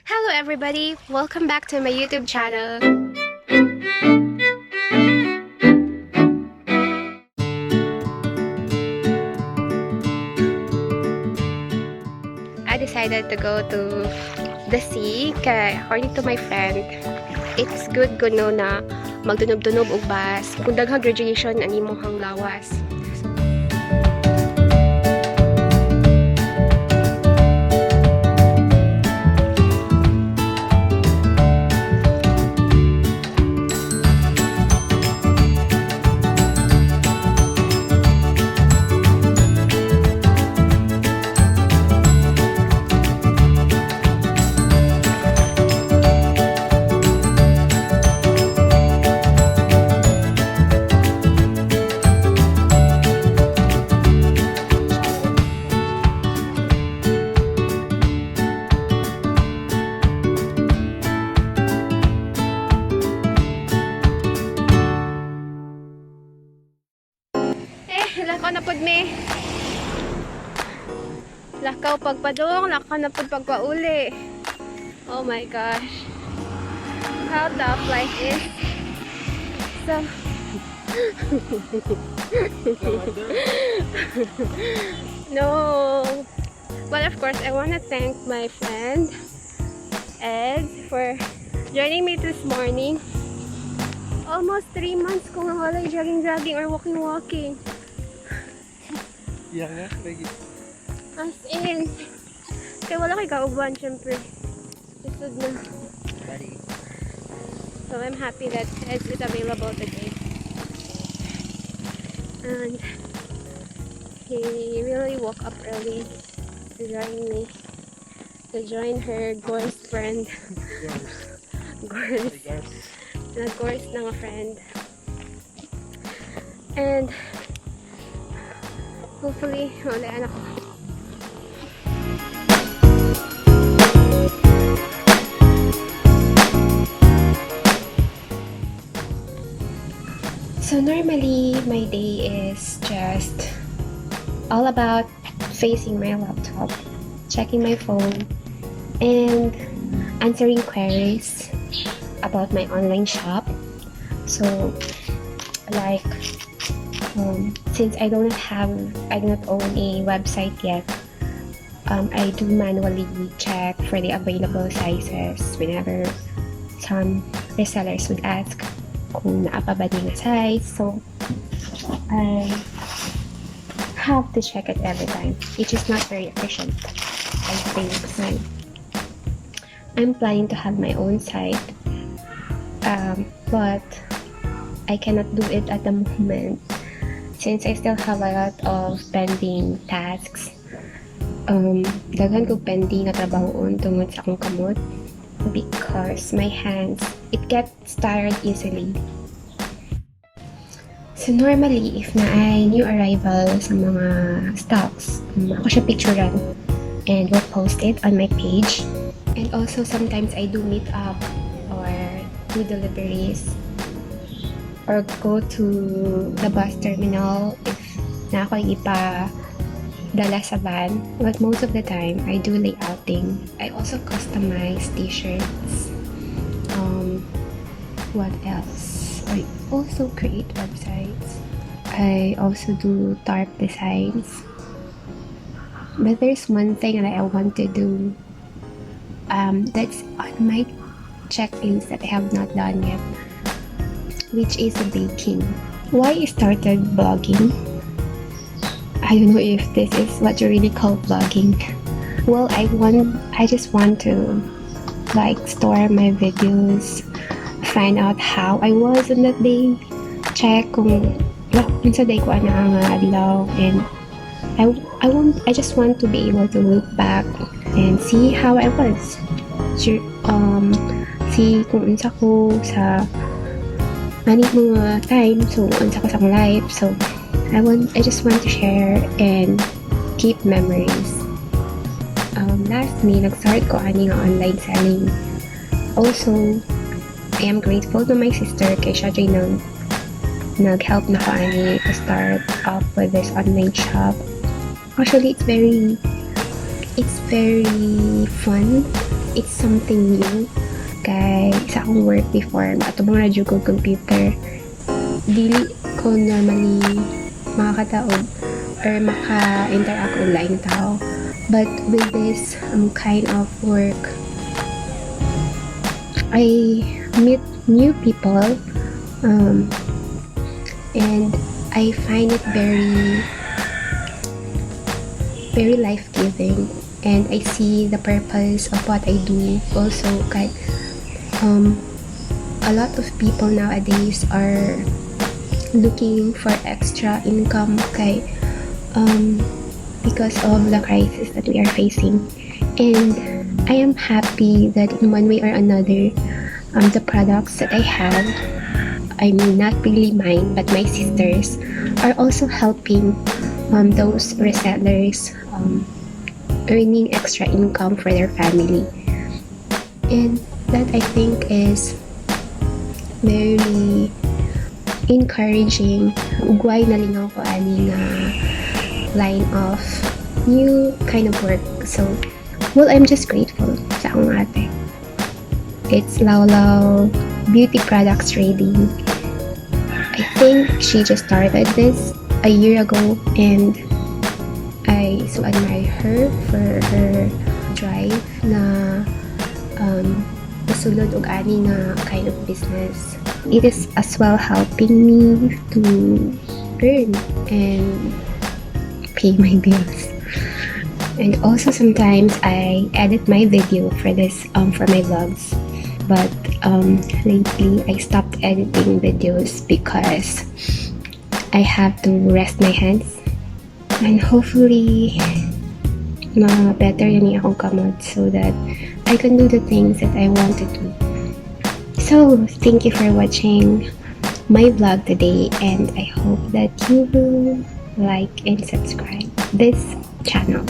Hello everybody! Welcome back to my YouTube channel. I decided to go to the sea kaya according to my friend, it's good kuno na magdunob-dunob og bas kung daghang graduation ang imong lawas. Lakaw na pod me. Lakaw pagpadong, lakaw na pod pagpauli. Oh my gosh. How tough life is. So no. Well, of course, I want to thank my friend Ed for joining me this morning. Almost 3 months kung wala jogging or walking. Iya nga, lagi. As in, kaya wala kay kauban, syempre. Isod na. So I'm happy that Ed is available today. And he really woke up early to join me. To join her gorgeous friend. Gorgeous. Nag-gorgeous ng friend. And hopefully, wala ako. So normally, my day is just all about facing my laptop, checking my phone, and answering queries about my online shop. So, like, since I do not own a website yet, I do manually check for the available sizes whenever some resellers would ask kung naapa ba din na size. So I have to check it every time, which is not very efficient, I think. So I'm planning to have my own site, but I cannot do it at the moment since I still have a lot of pending tasks. Daghan ko pending na trabahoon tungod sa akong kamot because my hands, it gets tired easily. So normally, if na ay new arrival sa mga stocks, ako siya picturean and will post it on my page. And also sometimes I do meet up or do deliveries or go to the bus terminal if na ako ipa-dala sa van. But most of the time, I do layouting. I also customize t-shirts. What else? I also create websites. I also do tarp designs. But there's one thing that I want to do that's on my checklist that I have not done yet, which is the baking. Why I started blogging? I don't know if this is what you really call vlogging. Well, I just want to like store my videos, find out how I was on that day, check kung sa day ko ano ang adlaw, and I just want to be able to look back and see how I was. See kung unsa ko sa manik mga time, so unsa ko sa akong life. So I just want to share and keep memories. Lastly, nag-start ko ani nga online selling. Also, I am grateful to my sister kay siya nag-help na ko ani to start up with this online shop. Actually, it's very fun it's something new. Kay sa akong work before, matubang na jud ko computer. Dili ko normally makakataog or maka-interact og laing tao. But with this kind of work, I meet new people, and I find it very very life-giving, and I see the purpose of what I do also. Kay a lot of people nowadays are looking for extra income kay because of the crisis that we are facing, and I am happy that in one way or another, the products that I have, I mean not really mine but my sisters, are also helping those resellers earning extra income for their family, and that I think is very encouraging. Ugway nalingaw ko ani nga line of new kind of work. So, well, I'm just grateful sa akong ate. It's Laulau Beauty Products Trading. I think she just started this a year ago, and I so admire her for her drive na masulod og ani nga kind of business. It is as well helping me to earn and pay my bills. And also sometimes I edit my video for this for my vlogs. But lately I stopped editing videos because I have to rest my hands, and hopefully better yun akong kamot so that I can do the things that I want to do. So thank you for watching my vlog today, and I hope that you will like and subscribe this channel.